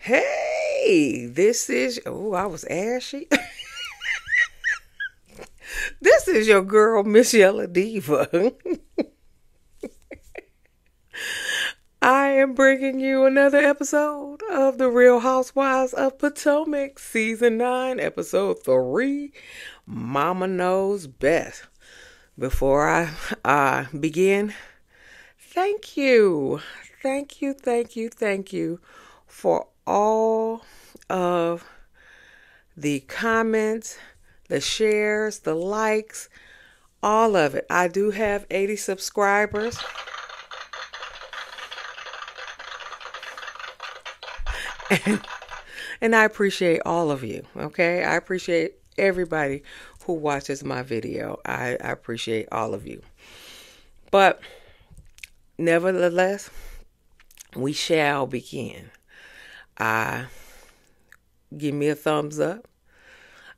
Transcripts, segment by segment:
Hey, this is, oh, I was ashy. This is your girl, msyelladiva. I am bringing you another episode of The Real Housewives of Potomac, Season 9, Episode 3, Mama Knows Best. Before I begin, thank you for all of the comments, the shares, the likes, all of it. I do have 80 subscribers. And I appreciate all of you, okay? I appreciate everybody who watches my video. I appreciate all of you. But nevertheless, we shall begin. Give me a thumbs up,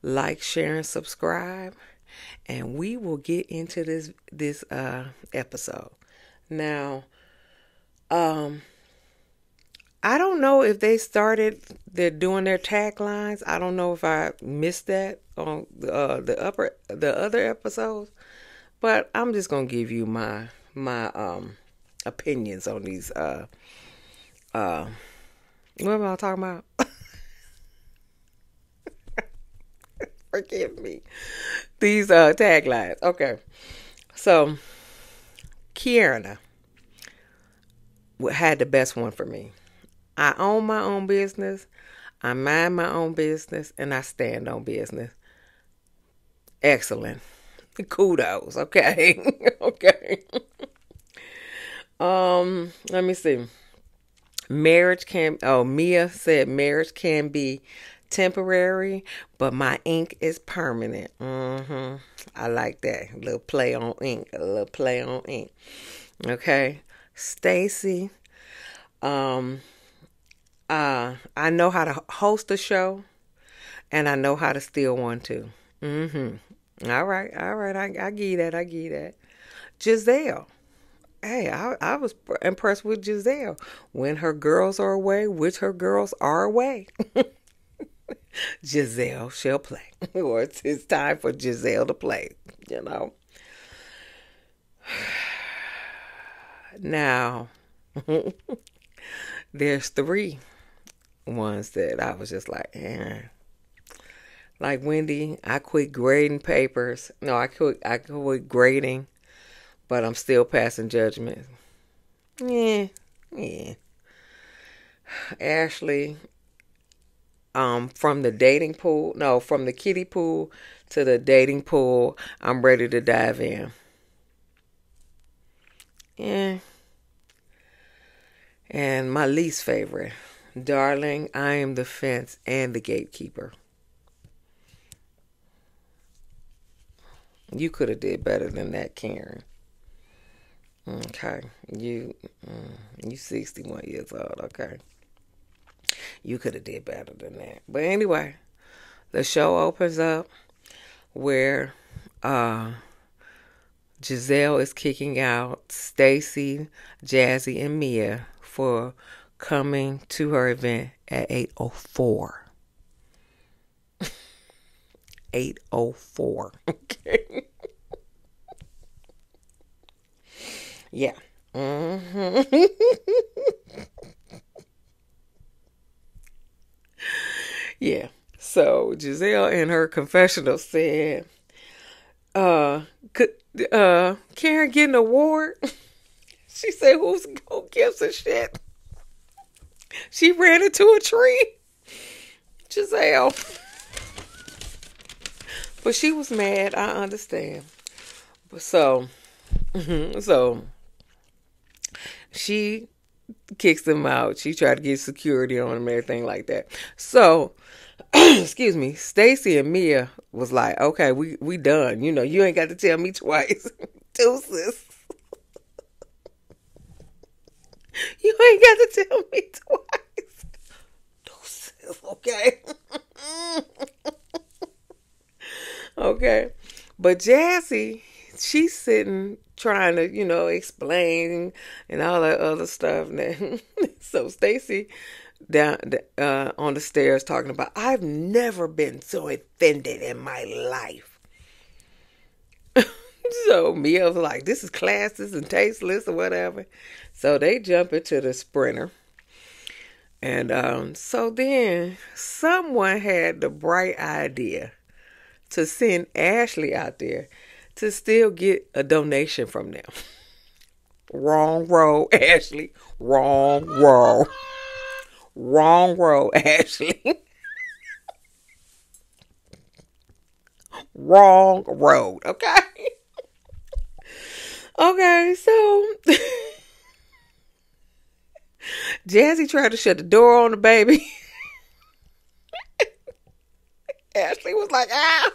like, share, and subscribe, and we will get into this episode. Now, I don't know if they're doing their taglines. I don't know if I missed that on the other episodes, but I'm just gonna give you my opinions on these. What am I talking about? Forgive me. These taglines. Okay, so Keiarna had the best one for me. I own my own business, I mind my own business, and I stand on business. Excellent. Kudos, okay? Okay. Let me see. Mia said marriage can be temporary, but my ink is permanent. I like that. A little play on ink. Okay. Stacey, I know how to host a show, and I know how to steal one too. All right. I give you that. Giselle. Hey, I was impressed with Giselle. When her girls are away, which her girls are away, Giselle shall play. Or it's time for Giselle to play, you know. Now, there's 3 ones that I was just like, Like Wendy, I quit grading papers. No, I quit grading, but I'm still passing judgment. Yeah. Ashley, from the kiddie pool to the dating pool, I'm ready to dive in. Yeah. And my least favorite, darling, I am the fence and the gatekeeper. You could have did better than that, Karen. Okay, you 61 years old. Okay, you could have did better than that. But anyway, the show opens up where Giselle is kicking out Stacey, Jazzy, and Mia for coming to her event at 8:04. 8:04. Okay. Yeah. Yeah. So Giselle in her confessional said, could Karen get an award? She said, who gives a shit? She ran into a tree. Giselle. But she was mad. I understand. But so she kicks them out. She tried to get security on them and everything like that. So, excuse me, Stacey and Mia was like, okay, we done. You know, you ain't got to tell me twice. Deuces. You ain't got to tell me twice. Deuces, okay? Okay. But Jazzy, she's sitting trying to, explain and all that other stuff. So Stacey on the stairs talking about, I've never been so offended in my life. So Mia was like, this is classless and tasteless or whatever. So they jump into the Sprinter. And so then someone had the bright idea to send Ashley out there to still get a donation from them. Wrong road, Ashley. Wrong road. Wrong road, Ashley. Wrong road, okay? Okay, so Jazzy tried to shut the door on the baby. Ashley was like, ow.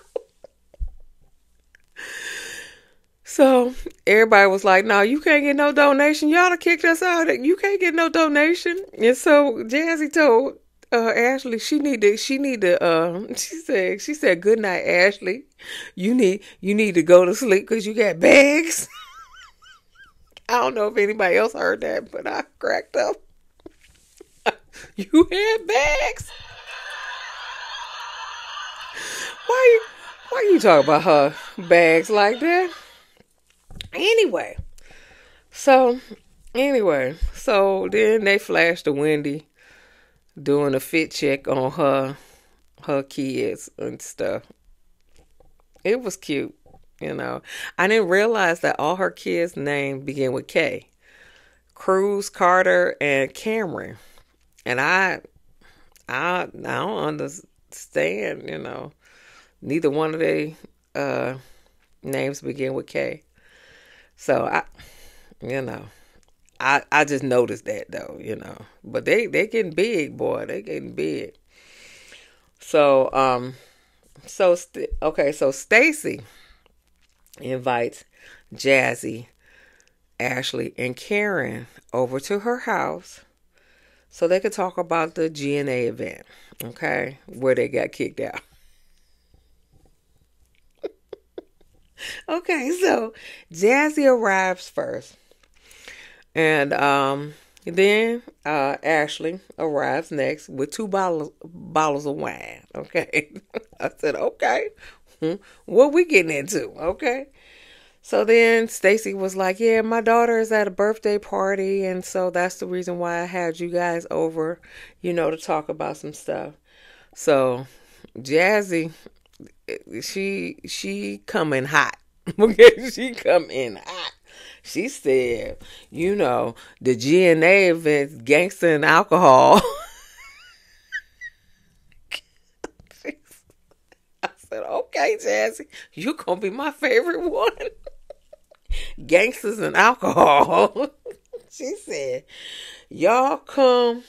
So everybody was like, no, you can't get no donation. Y'all done kicked us out. You can't get no donation. And so Jazzy told Ashley she said, good night, Ashley. You need to go to sleep because you got bags. I don't know if anybody else heard that, but I cracked up. You had bags? Why you talk about her bags like that? Anyway, so then they flashed to Wendy doing a fit check on her kids and stuff. It was cute, you know. I didn't realize that all her kids' names begin with K. Cruz, Carter, and Cameron. And I don't understand, you know. Neither one of their names begin with K. So I just noticed that though, you know. But they getting big, boy. They getting big. So so Stacey invites Jazzy, Ashley, and Karen over to her house so they could talk about the GNA event, okay, where they got kicked out. Okay, so Jazzy arrives first. And then Ashley arrives next with 2 bottles of wine. Okay. I said, okay. What we getting into? Okay. So then Stacey was like, yeah, my daughter is at a birthday party. And so that's the reason why I had you guys over, you know, to talk about some stuff. So Jazzy, she coming hot. Okay, she come in hot. She said, you know, the GNA events, gangster and alcohol. I said, okay, Jazzy, you gonna be my favorite one. Gangsters and alcohol. She said, y'all come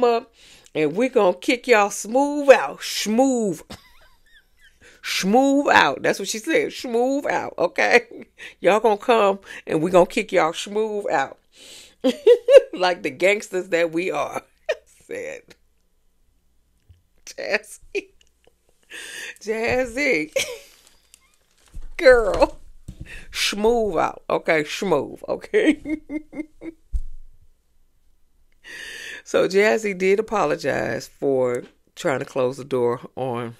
up and we gonna kick y'all smooth out. Schmoove out. That's what she said. Schmoove out. Okay. Y'all gonna come and we gonna kick y'all schmoove out. Like the gangsters that we are. Said Jazzy. Girl. Schmoove out. Okay. Schmoove. Okay. So Jazzy did apologize for trying to close the door on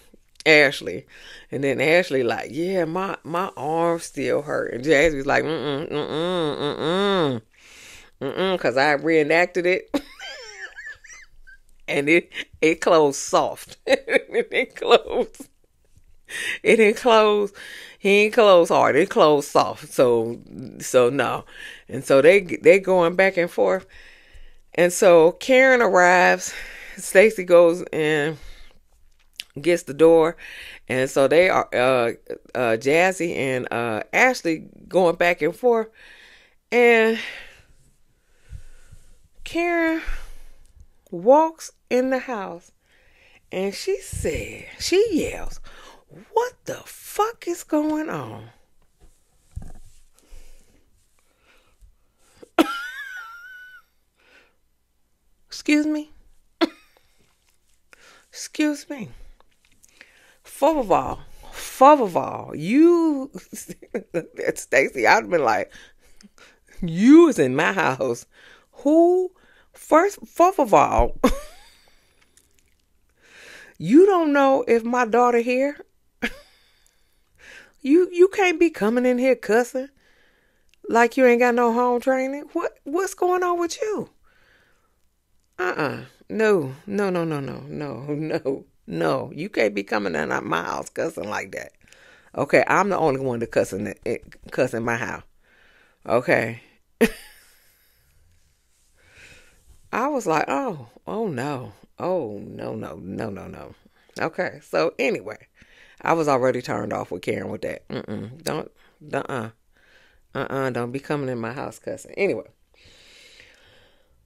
Ashley. And then Ashley like, yeah, my arm still hurt. And Jazzy's like, because I reenacted it. And it closed soft. It closed. It didn't close. He ain't close hard. It closed soft. So no. And so they going back and forth. And so Karen arrives. Stacey goes and gets the door. And so they are Jazzy and Ashley going back and forth. And Karen walks in the house and she yells, what the fuck is going on? Excuse me? Excuse me. First of all, you, Stacey, I'd been like, you was in my house. Who Fourth of all, you don't know if my daughter here. You can't be coming in here cussing like you ain't got no home training. What's going on with you? No, no, no, no, no, no, no, no. You can't be coming in my house cussing like that. Okay, I'm the only one to cuss in my house. Okay. I was like, oh no. Oh no, no, no, no, no. Okay, so anyway, I was already turned off with Karen with that. Don't, don't be coming in my house cussing. Anyway,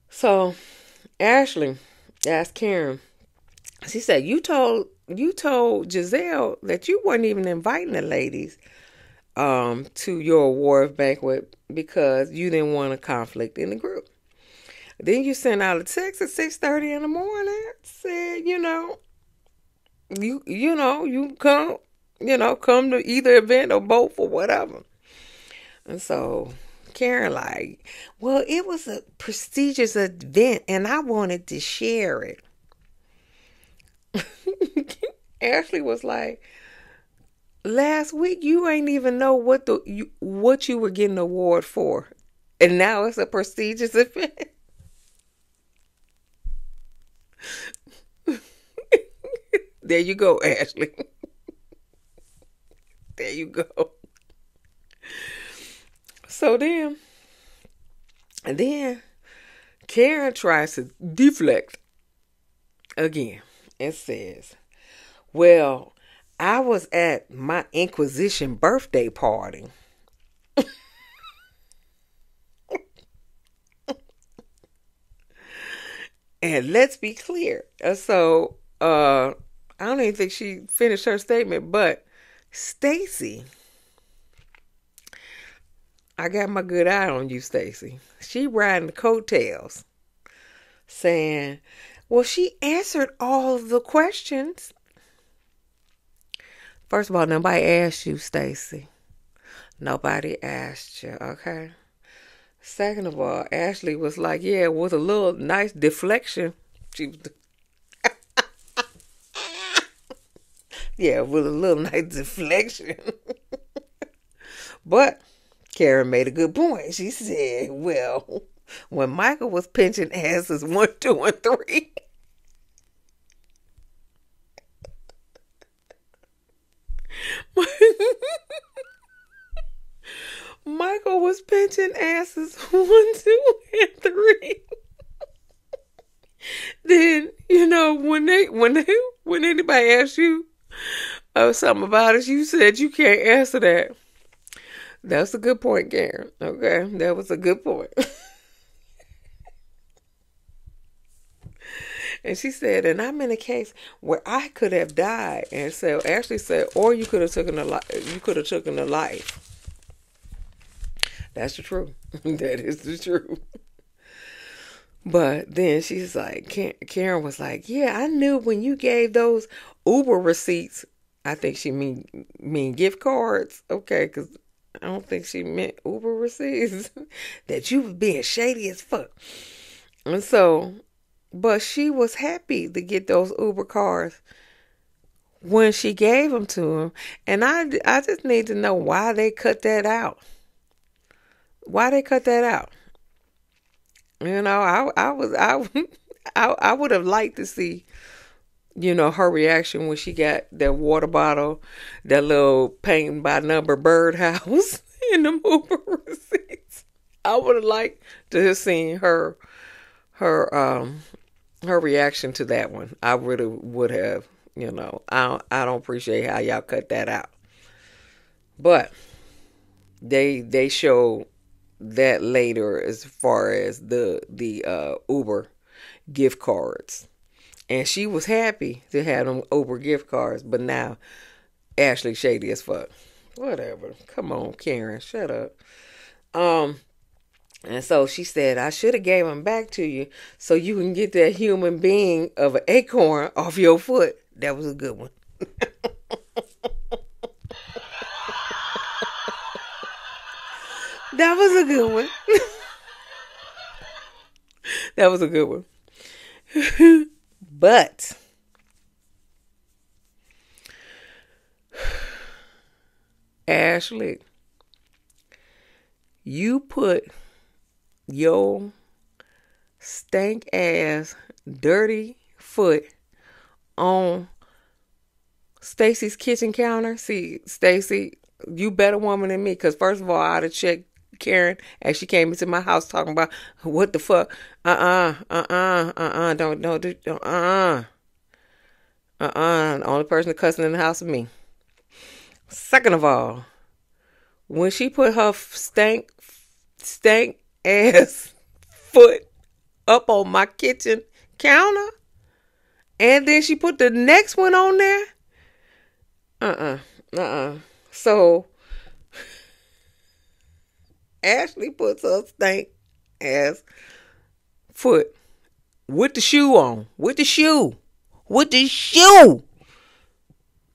so Ashley asked Karen. She said, you told Giselle that you weren't even inviting the ladies to your award banquet because you didn't want a conflict in the group. Then you sent out a text at 6:30 in the morning, said, you come, come to either event or both or whatever. And so Karen like, well, it was a prestigious event and I wanted to share it. Ashley was like, last week you ain't even know what you were getting an award for, and now it's a prestigious event. There you go, Ashley. There you go. So then Karen tries to deflect again and says, well, I was at my Inquisition birthday party. And let's be clear. So, I don't even think she finished her statement, but Stacey, I got my good eye on you, Stacey. She riding the coattails saying, well, she answered all of the questions. First of all, nobody asked you, Stacey. Nobody asked you, okay? Second of all, Ashley was like, yeah, with a little nice deflection. She was, yeah, with a little nice deflection. But Karen made a good point. She said, well, when Michael was pinching asses 1, 2, and 3. Michael was pinching asses 1, 2, and 3. Then, when anybody asks you something about it, you said you can't answer that. That's a good point, Karen. Okay, that was a good point. And she said, and I'm in a case where I could have died. And so Ashley said, or you could have taken a life. That's the truth. That is the truth. But then she's like, Karen was like, yeah, I knew when you gave those Uber receipts. I think she mean gift cards. Okay, because I don't think she meant Uber receipts. That you was being shady as fuck. And so, but she was happy to get those Uber cars when she gave them to him. And I just need to know why they cut that out. Why they cut that out? I would have liked to see, her reaction when she got that water bottle, that little paint by number birdhouse in the Uber receipts. I would have liked to have seen her reaction to that one. I really would have, I don't appreciate how y'all cut that out. But they showed that later as far as the Uber gift cards. And she was happy to have them Uber gift cards, but now Ashley shady as fuck. Whatever. Come on, Karen, shut up. And so she said, I should have gave them back to you so you can get that human being of an acorn off your foot. That was a good one. That was a good one. That was a good one. But Ashley, you put your stank ass dirty foot on Stacey's kitchen counter. See, Stacey, you better woman than me, because first of all, I'd have checked Karen as she came into my house talking about what the fuck. Don't do, The only person cussing in the house is me. Second of all, when she put her stank ass foot up on my kitchen counter, and then she put the next one on there. So Ashley puts her stank ass foot with the shoe on,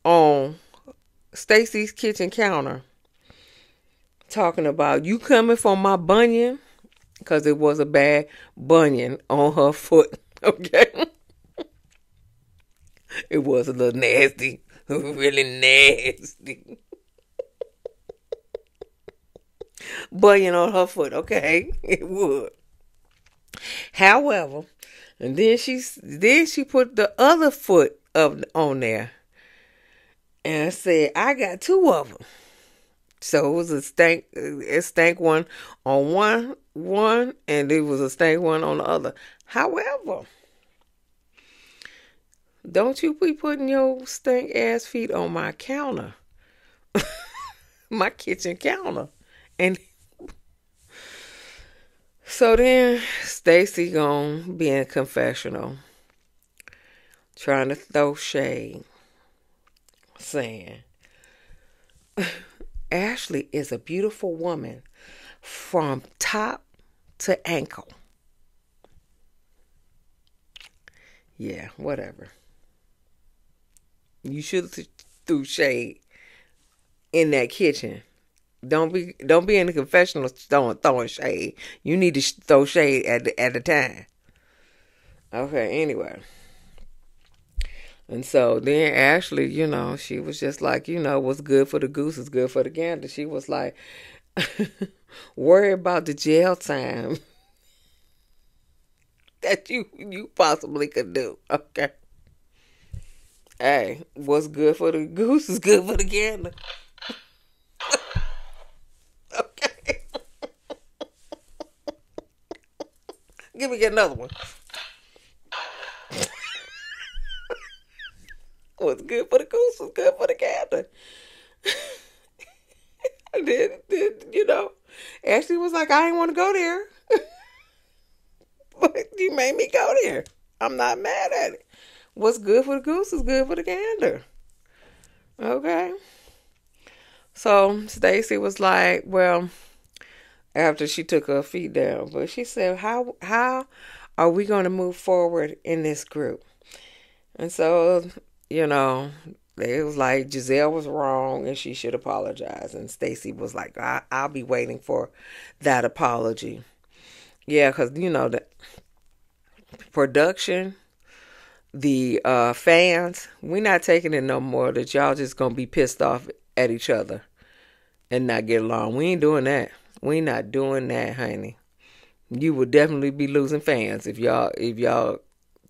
on Stacey's kitchen counter, talking about you coming for my bunion, because it was a bad bunion on her foot. Okay. It was a little nasty, really nasty bunion on her foot. Okay, it would. However, and then she put the other foot up on there and said, "I got two of them." So it was a stank one on one, and it was a stank one on the other. However, don't you be putting your stank ass feet on my counter, my kitchen counter. And so then Stacey gonna be in confessional, trying to throw shade, saying Ashley is a beautiful woman from top to ankle. Yeah, whatever. You should have threw shade in that kitchen. Don't be in the confessional throwing shade. You need to throw shade at the time. Okay, anyway. And so then Ashley, she was just like, what's good for the goose is good for the gander. She was like, worry about the jail time that you possibly could do. Okay. Hey, what's good for the goose is good for the gander. Okay. Give me another one. What's good for the goose is good for the gander. then, Ashley was like, I didn't want to go there. But you made me go there. I'm not mad at it. What's good for the goose is good for the gander. Okay. So Stacey was like, well, after she took her feet down, but she said, how are we going to move forward in this group? And so, it was like Giselle was wrong and she should apologize. And Stacey was like, I'll be waiting for that apology. Yeah, because, the production, the fans, we're not taking it no more that y'all just going to be pissed off at each other and not get along. We ain't doing that. We not doing that, honey. You would definitely be losing fans if y'all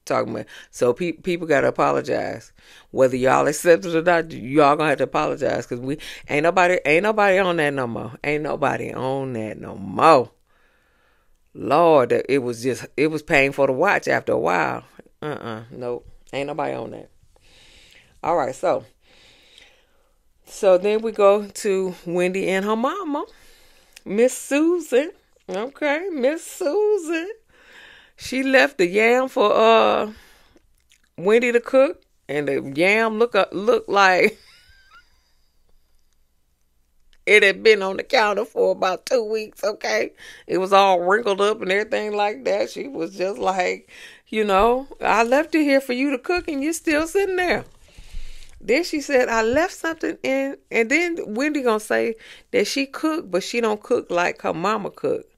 talking about. So people gotta apologize, whether y'all accept it or not. Y'all gonna have to apologize, because we ain't nobody on that no more. Ain't nobody on that no more. Lord, it was painful to watch after a while. Nope, ain't nobody on that. All right, so then we go to Wendy and her mama, Miss Susan. Okay, Miss Susan. She left the yam for Wendy to cook, and the yam looked like it had been on the counter for about 2 weeks. Okay, it was all wrinkled up and everything like that. She was just like, I left it here for you to cook, and you're still sitting there. Then she said, I left something in, and then Wendy gonna say that she cooked, but she don't cook like her mama cooked.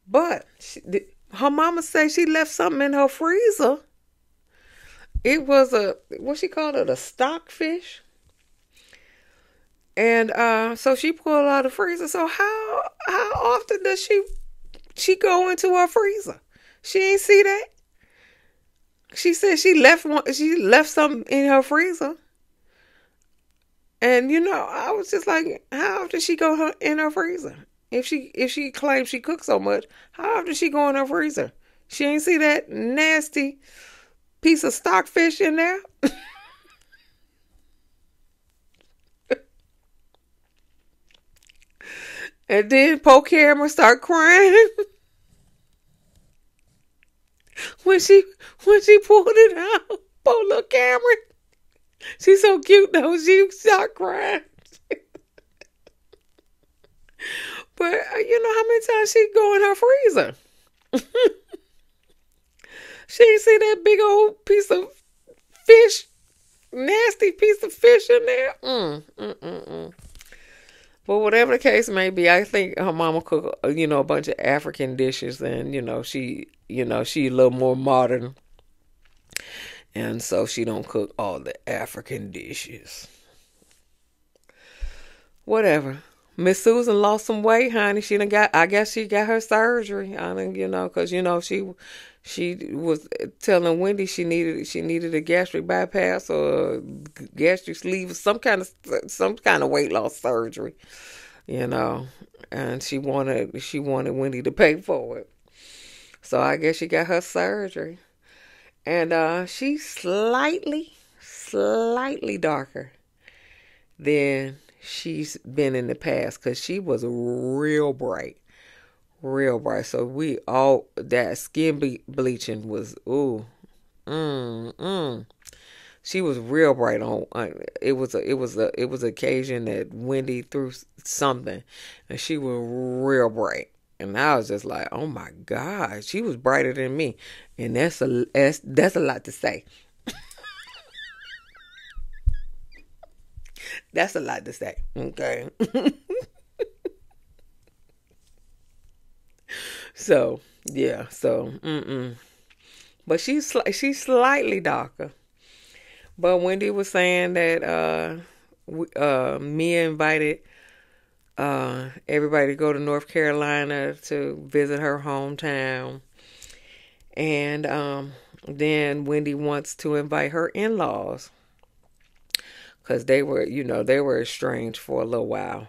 But her mama said she left something in her freezer. It was what she called it, a stockfish. And so she pulled out of the freezer. So how often does she go into her freezer? She ain't see that. She said she left something in her freezer. And I was just like, how often she go in her freezer? If she claims she cooks so much, how often she go in her freezer? She ain't see that nasty piece of stockfish in there. And then poor Keiarna start crying when she pulled it out. Poor little Keiarna. She's so cute though. She start crying. But you know how many times she go in her freezer? She ain't see that big old piece of fish, nasty piece of fish in there. But whatever the case may be, I think her mama cook, a bunch of African dishes, and she a little more modern, and so she don't cook all the African dishes. Whatever. Miss Susan lost some weight, honey. I guess she got her surgery. I mean, because she was telling Wendy she needed a gastric bypass or gastric sleeve, some kind of weight loss surgery, and she wanted Wendy to pay for it. So I guess she got her surgery, and she's slightly darker than she's been in the past, because she was real bright. So that skin bleaching was, she was real bright on. It was an occasion that Wendy threw something, and she was real bright, and I was just like, oh my God, she was brighter than me, and that's a lot to say. That's a lot to say. Okay. So, yeah. But she's slightly darker. But Wendy was saying that Mia invited everybody to go to North Carolina to visit her hometown. And then Wendy wants to invite her in-laws, because they were estranged for a little while.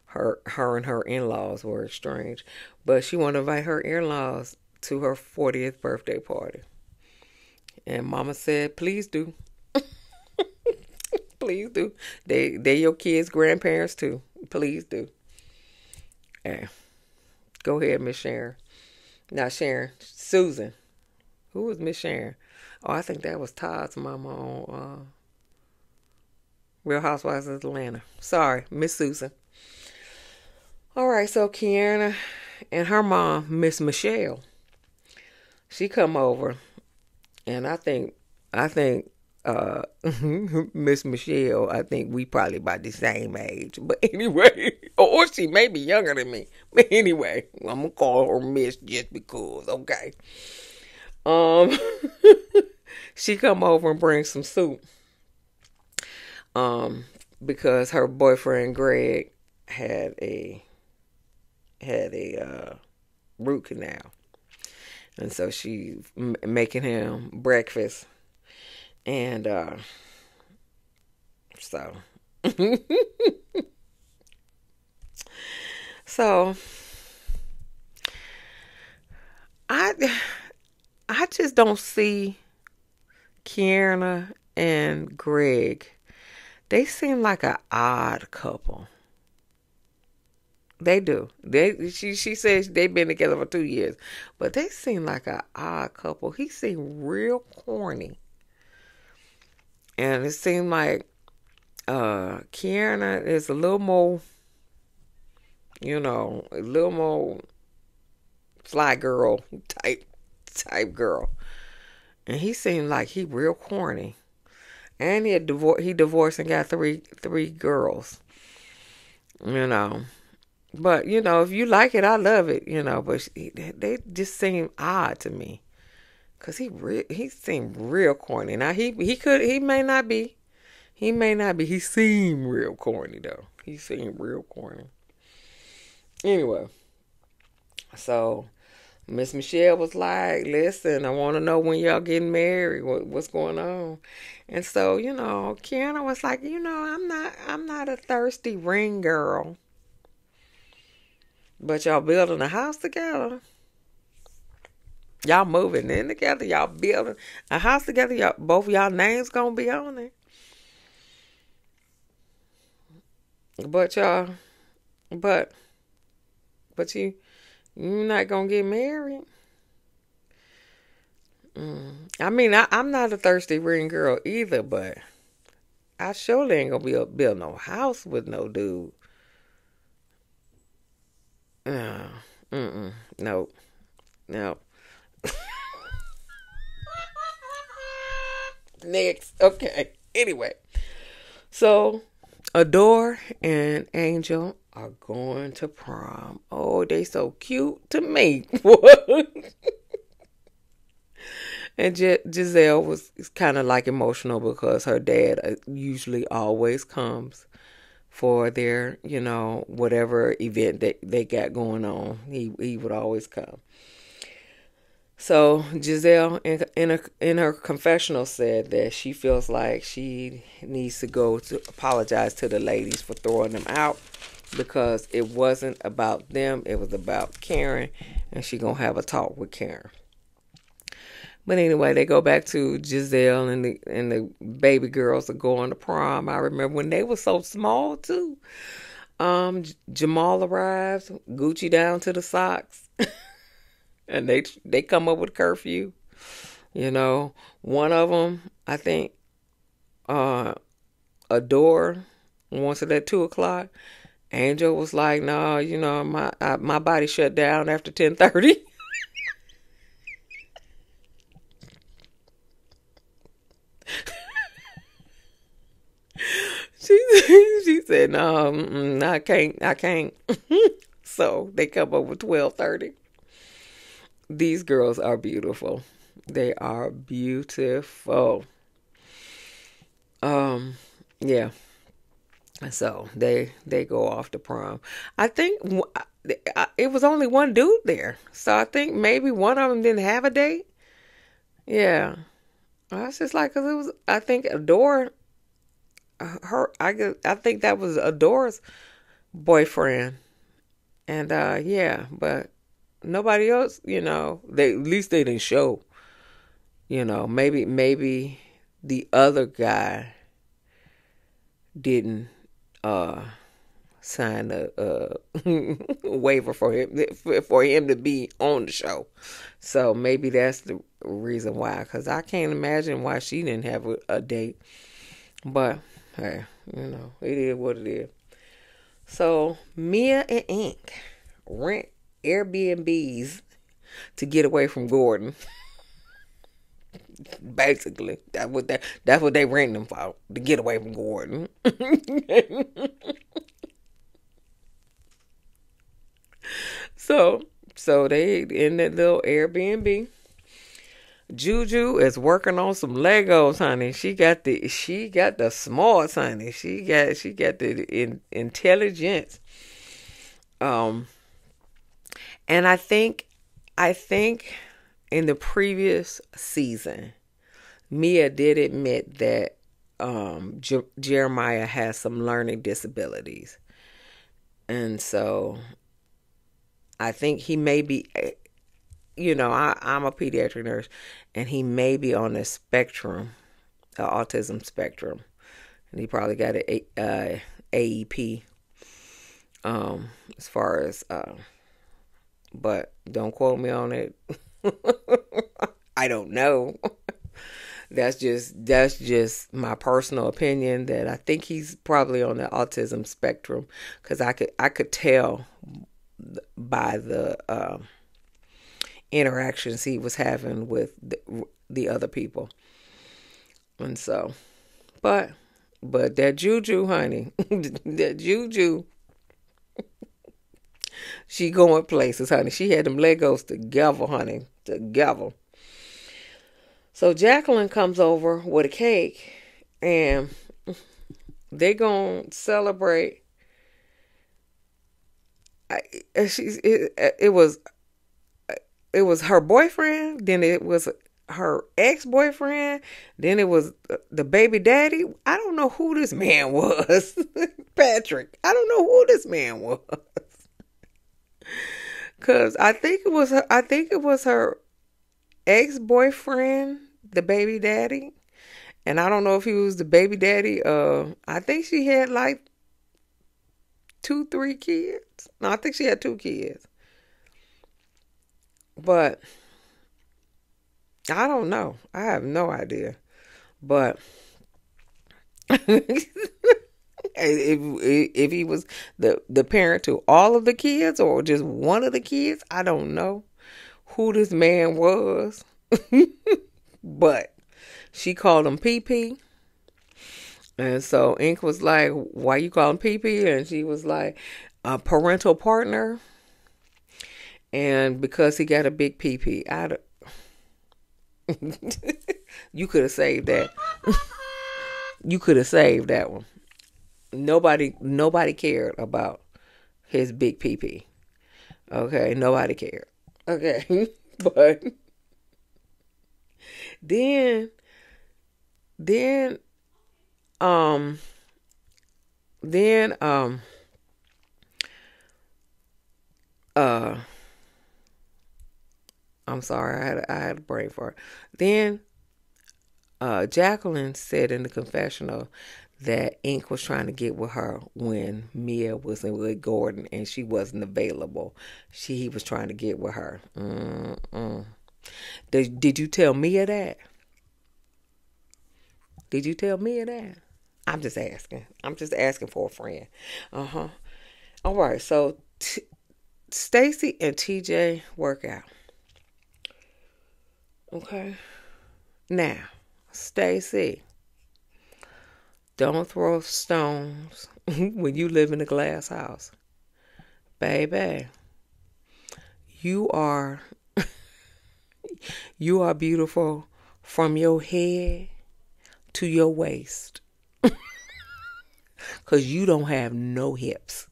Her and her in-laws were estranged. But she wanted to invite her in-laws to her 40th birthday party. And Mama said, please do. Please do. They your kids' grandparents too. Please do. Yeah. Go ahead, Miss Sharon. Not Sharon. Susan. Who was Miss Sharon? Oh, I think that was Todd's mama on Real Housewives of Atlanta. Sorry, Miss Susan. All right, so Keiarna and her mom, Miss Michelle, she come over, and I think Miss Michelle, I think we probably about the same age. But anyway, or she may be younger than me. But anyway, I'm gonna call her Miss just because, okay? She come over and bring some soup. Because her boyfriend Greg had a root canal, and so she making him breakfast, and so I just don't see Keiarna and Greg. They seem like an odd couple. They do. She says they've been together for 2 years, but they seem like an odd couple. He seemed real corny, and it seemed like Keiarna is a little more, a little more fly girl type girl, and he seemed like he real corny. And he divorced and got three girls, But if you like it, I love it. But they just seem odd to me, cause he seemed real corny. Now he may not be. He may not be. He seemed real corny though. He seemed real corny. Anyway, so Miss Michelle was like, "Listen, I want to know when y'all getting married. What's going on?" And so, Keiarna was like, I'm not a thirsty ring girl, but y'all building a house together. Y'all moving in together. Y'all building a house together. Y'all, both of y'all names gonna be on it. But y'all, but you're not gonna get married. I mean, I'm not a thirsty ring girl either, but I surely ain't gonna build no house with no dude. Uh, no, no. Next, okay. Anyway, so Adore and Angel are going to prom. Oh, they so cute to me. And Giselle was kind of like emotional because her dad usually always comes for their, whatever event that they got going on. He would always come. So Giselle, in her confessional, said that she feels like she needs to go to apologize to the ladies for throwing them out because it wasn't about them; it was about Karen, and she gonna have a talk with Karen. But anyway, they go back to Giselle and the baby girls are going to prom. I remember when they were so small too. Jamal arrives, Gucci down to the socks, and they come up with curfew. One of them, I think, Adore wants it at 2:00. Angel was like, "No, my body shut down after 10:30." She said, "No, I can't." So they come up with 12:30. These girls are beautiful. They are beautiful. Yeah. So they go off to prom. I think it was only one dude there, so I think maybe one of them didn't have a date. Yeah, I was just like, cause it was. I think Adore, I think that was Adore's boyfriend, and yeah, but nobody else. They at least they didn't show. Maybe the other guy didn't sign a waiver for him to be on the show. So maybe that's the reason why. Because I can't imagine why she didn't have a date. But hey, it is what it is. So Mia and Ink rent Airbnbs to get away from Gordon. Basically, that's what they rent them for, to get away from Gordon. So they in that little Airbnb. Juju is working on some Legos, honey. She got the smarts, honey. She got the intelligence. Um, and I think in the previous season, Mia did admit that Jeremiah has some learning disabilities. And so I think he may be, I'm a pediatric nurse, and he may be on the spectrum, the autism spectrum. And he probably got an AEP as far as, but don't quote me on it. I don't know. That's just my personal opinion that I think he's probably on the autism spectrum because I could tell by the interactions he was having with the other people, and so, but that Juju, honey, that Juju, She going places, honey. She had them Legos together, honey. Together. So Jacqueline comes over with a cake and they gonna celebrate. It was her boyfriend, then it was her ex-boyfriend, then it was the baby daddy. I don't know who this man was. Patrick. I don't know who this man was. Cause I think it was her ex-boyfriend, the baby daddy. And I don't know if he was the baby daddy. I think she had like 3 kids. No, I think she had 2 kids. But I don't know. I have no idea. But if he was the parent to all of the kids or just one of the kids, I don't know who this man was. But she called him PP. And so Ink was like, why you call him PP? And she was like, a parental partner. And because he got a big PP. You could have saved that. You could have saved that one. Nobody cared about his big PP. Okay, nobody cared. Okay. But then um then uh I'm sorry, I had a brain fart. Then Jacqueline said in the confessional that Ink was trying to get with her when Mia was with Gordon and she wasn't available. He was trying to get with her. Did you tell Mia that? Did you tell Mia that? I'm just asking. I'm just asking for a friend. All right, so Stacey and TJ work out. Okay. Now, Stacey, don't throw stones when you live in a glass house. Baby, you are beautiful from your head to your waist. Because you don't have no hips.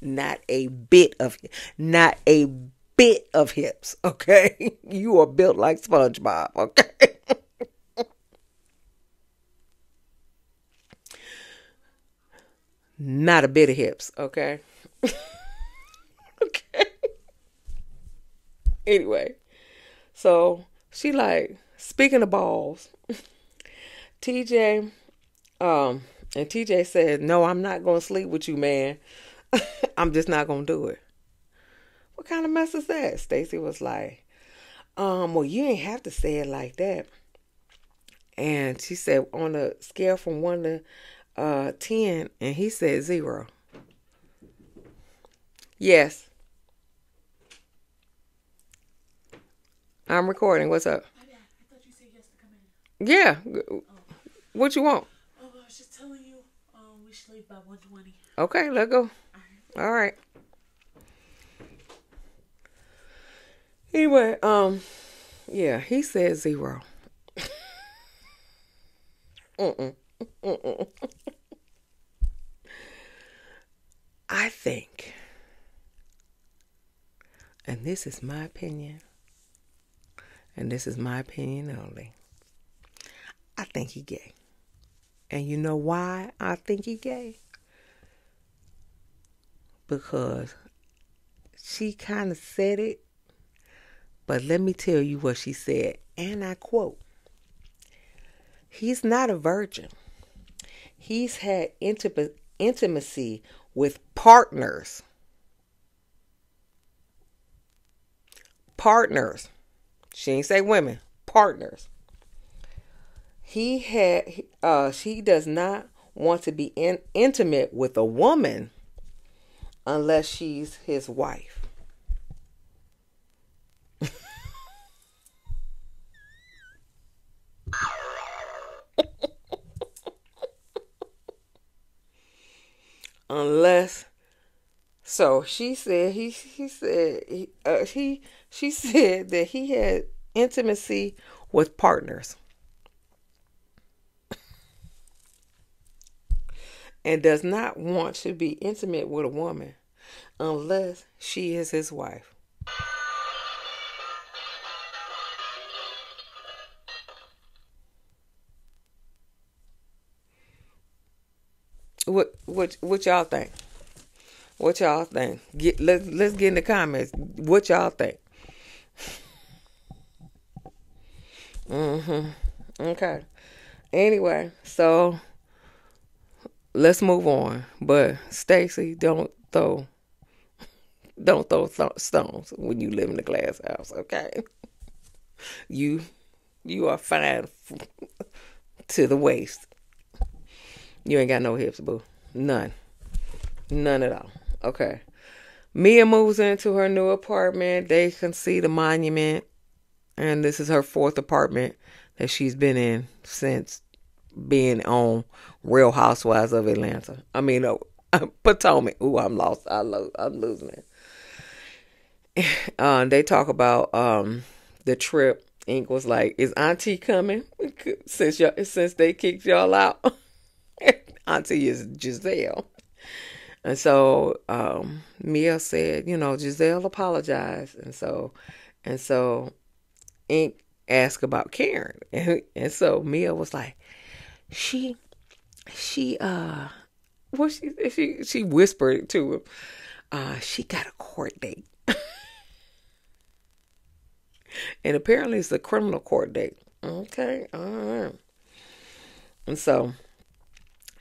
Not a bit of hips, okay? You are built like SpongeBob, okay? Not a bit of hips, okay? Okay. Anyway, so she like, speaking of balls, TJ, and TJ said, no, I'm not going to sleep with you, man. I'm just not going to do it. What kind of mess is that? Stacey was like, well, you ain't have to say it like that. And she said, on a scale from 1 to 10, and he said 0. Yes. I'm recording. What's up? I thought you said yes to come in. Yeah. Oh. What you want? Oh, I was just telling you, we should leave by 1:20. Okay, let's go. All right. Anyway, yeah, he said 0. I think, and this is my opinion, and this is my opinion only, I think he gay. And you know why I think he gay? Because she kind of said it, but let me tell you what she said, and I quote, he's not a virgin. He's had intimacy with partners. Partners. She ain't say women. Partners. She does not want to be intimate with a woman unless she's his wife. Unless So she said he said he she said that he had intimacy with partners and does not want to be intimate with a woman unless she is his wife. What y'all think? What y'all think? Let's get in the comments. What y'all think? Mhm. Okay. Anyway, so let's move on. But Stacey, don't throw stones when you live in the glass house. Okay. You you are fine to the waist. You ain't got no hips, boo. None. None at all. Okay. Mia moves into her new apartment. They can see the monument. And this is her fourth apartment that she's been in since being on Real Housewives of Atlanta. I mean, Potomac. Ooh, I'm lost. I'm losing it. They talk about the trip. Ink was like, "Is Auntie coming?" Since they kicked y'all out. Auntie is Giselle. And so Mia said, Giselle apologized. And so Ink asked about Karen. And so Mia was like, she she what she whispered to him, she got a court date. And apparently it's a criminal court date. Okay, all right. And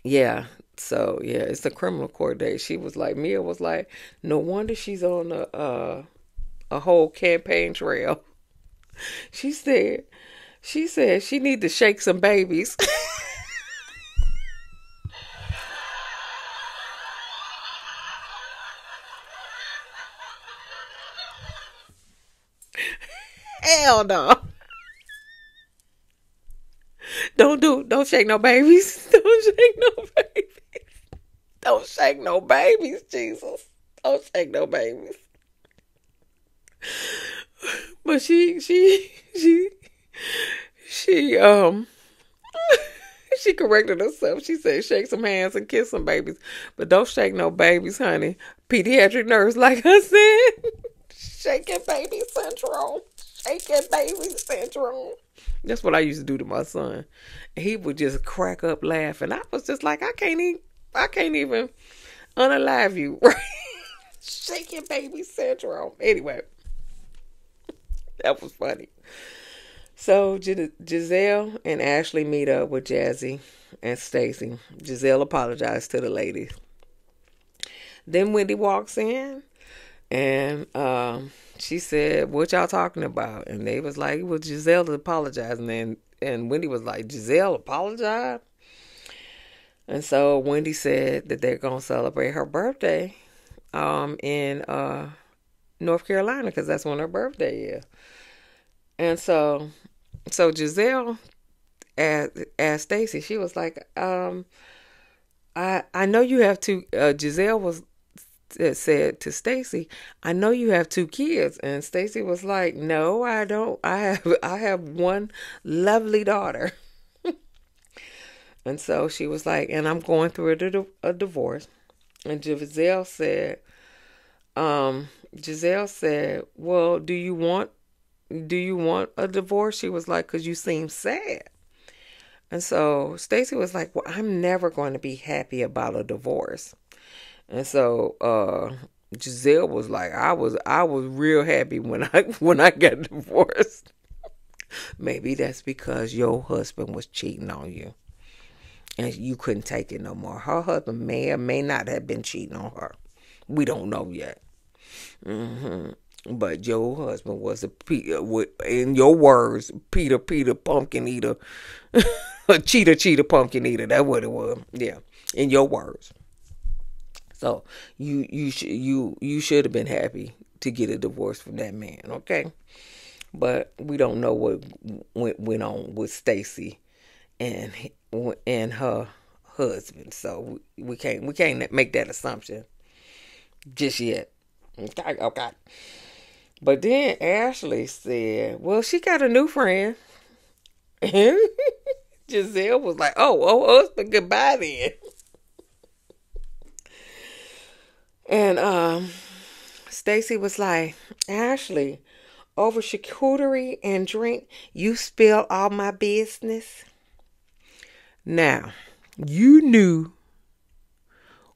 yeah, it's a criminal court date. Mia was like, no wonder she's on a whole campaign trail. She said she need to shake some babies. Hell no. Don't shake no babies. Don't shake no babies. Don't shake no babies, Jesus. Don't shake no babies. But she she corrected herself. She said shake some hands and kiss some babies. But don't shake no babies, honey. Pediatric nurse, like I said. Shaking baby syndrome. Shaking baby syndrome. That's what I used to do to my son. He would just crack up laughing. I was just like, I can't even unalive you. Right? Shaking baby syndrome. Anyway, that was funny. So Giselle and Ashley meet up with Jazzy and Stacey. Giselle apologized to the ladies. Then Wendy walks in and she said, "What y'all talking about?" And they was like, "Well, Giselle apologizing." And Wendy was like, "Giselle apologized?" And so Wendy said that they're gonna celebrate her birthday in North Carolina because that's when her birthday is. And so Giselle asked Stacey, she was like, I know you have two. Giselle was said to Stacey, "I know you have two kids," and Stacey was like, "No, I don't. I have one lovely daughter." And so she was like, "And I'm going through a divorce." And Giselle said, "Well, do you want a divorce?" She was like, "'Cause you seem sad." And so Stacey was like, "Well, I'm never going to be happy about a divorce." And so Giselle was like, I was real happy when I got divorced. Maybe that's because your husband was cheating on you and you couldn't take it no more. Her husband may or may not have been cheating on her. We don't know yet. But your husband was in your words, Peter pumpkin eater, a cheater pumpkin eater. That's what it was. Yeah, in your words. So you should have been happy to get a divorce from that man, okay? But we don't know what went on with Stacey and her husband, so we can't make that assumption. just yet. Okay, okay. But then Ashley said, well, she got a new friend. And Giselle was like, oh, husband, goodbye then. And Stacey was like, Ashley, over charcuterie and drink, you spill all my business. Now, you knew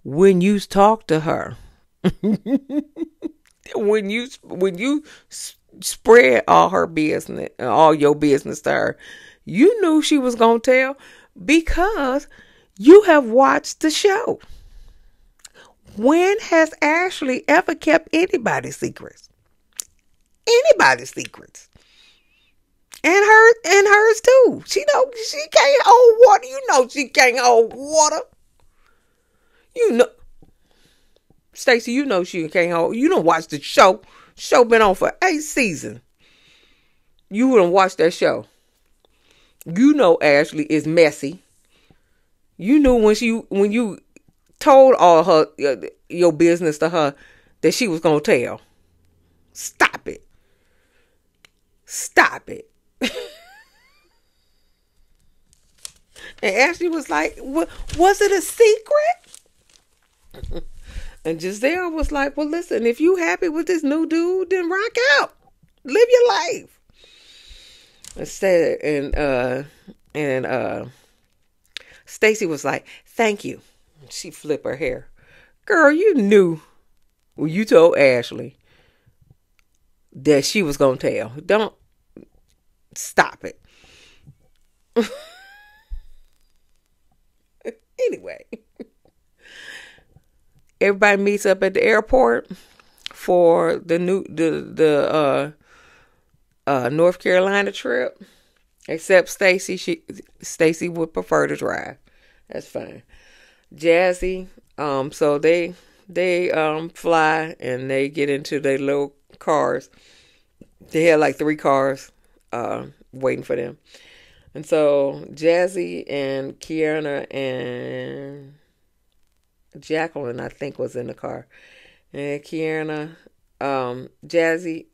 when you talked to her, when you spread all her business, all your business to her, you knew she was gonna tell because you have watched the show. When has Ashley ever kept anybody's secrets? Anybody's secrets. And hers too. She can't hold water. You know she can't hold water. You know, Stacey, you know she can't hold. You don't watch the show. Show been on for 8 seasons. You wouldn't watch that show. You know Ashley is messy. You knew when you told all her your business to her that she was gonna tell. Stop it. Stop it. And Ashley was like, was it a secret? And Giselle was like, well, listen, if you happy with this new dude, then rock out. Live your life. Instead, and Stacey was like, thank you. She flipped her hair. Girl, you knew when you told Ashley that she was going to tell. Don't stop it. Anyway, everybody meets up at the airport for the North Carolina trip, except Stacey. Stacey would prefer to drive. That's fine. Jazzy, so they fly and they get into their little cars. They had like 3 cars waiting for them. And so Jazzy and Keiarna and Jacqueline, I think, was in the car. And Keiarna, Jazzy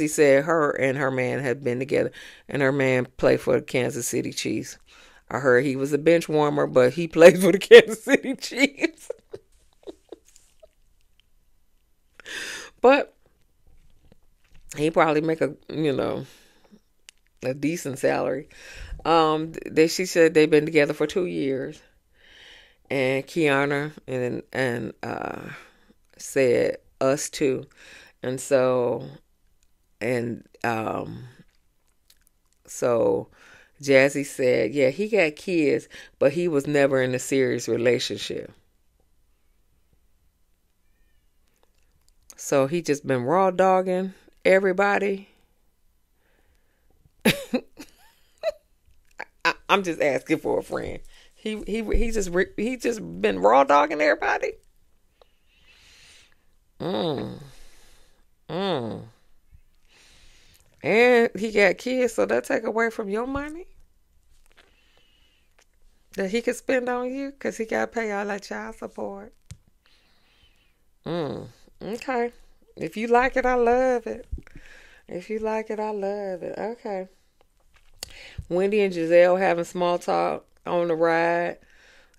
said her and her man had been together, and her man played for the Kansas City Chiefs. I heard he was a bench warmer, but he played for the Kansas City Chiefs. But he probably make a decent salary. She said they've been together for 2 years, and Keiarna and said us too, and so Jazzy said, yeah, he got kids, but he was never in a serious relationship. So he just been raw dogging everybody. I'm just asking for a friend. He just been raw dogging everybody. And he got kids, so that take away from your money that he could spend on you because he got to pay all that child support. Okay. If you like it, I love it. If you like it, I love it. Okay. Wendy and Giselle having small talk on the ride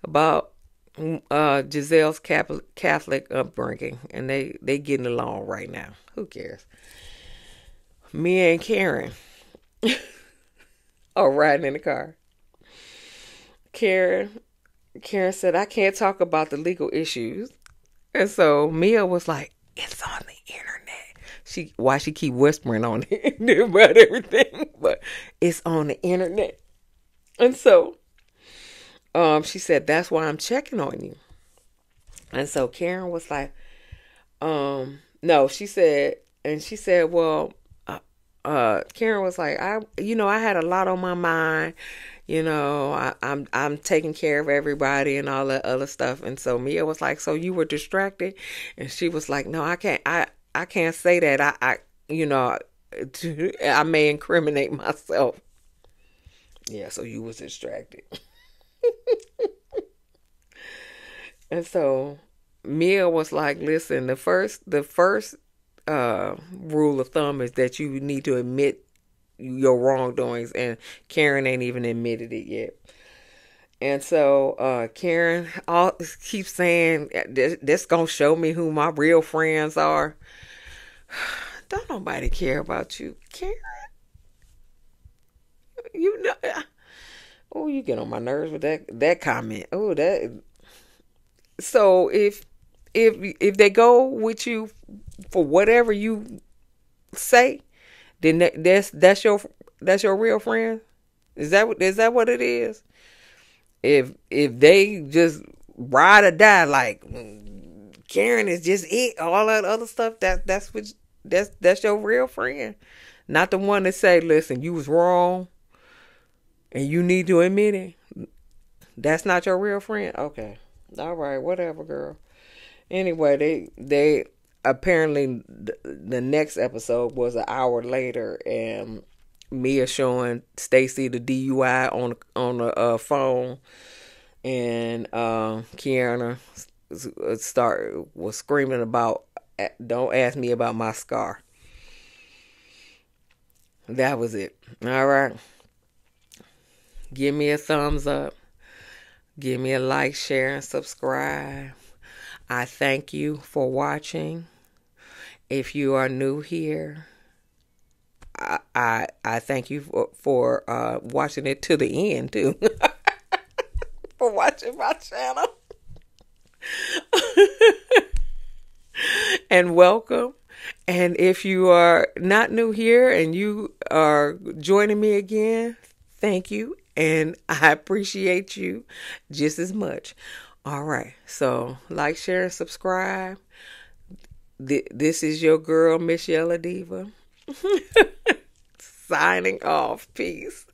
about Giselle's Catholic upbringing, and they getting along right now. Who cares? Mia and Karen are riding in the car. Karen said, I can't talk about the legal issues. And so Mia was like, it's on the internet. Why she keep whispering on it about everything, but it's on the internet. And so she said, that's why I'm checking on you. And so Karen was like, no, she said, well, Karen was like, I had a lot on my mind. I'm taking care of everybody and all that other stuff. And so Mia was like, so you were distracted? And she was like, no, I can't say that. I may incriminate myself. Yeah, so you was distracted. And so Mia was like, listen, the first rule of thumb is that you need to admit your wrongdoings, and Karen ain't even admitted it yet. And so Karen all keeps saying, this gonna show me who my real friends are. Don't nobody care about you, Karen. You know, oh, you get on my nerves with that comment. Oh, that. So if they go with you for whatever you say, then that's your real friend. Is that what it is? If they just ride or die, like Karen is just it, all that other stuff, that's your real friend, not the one that say, listen, you was wrong and you need to admit it. That's not your real friend. Okay, all right, whatever, girl. Anyway, they apparently the next episode was an hour later, and Mia showing Stacey the DUI on the phone, and Keiarna was screaming about, "Don't ask me about my scar." That was it. All right. Give me a thumbs up. Give me a like, share, and subscribe. I thank you for watching. If you are new here, I thank you for watching it to the end too. For watching my channel. And welcome. And if you are not new here and you are joining me again, thank you. And I appreciate you just as much. All right. So like, share, and subscribe. This is your girl, msyelladiva. Signing off. Peace.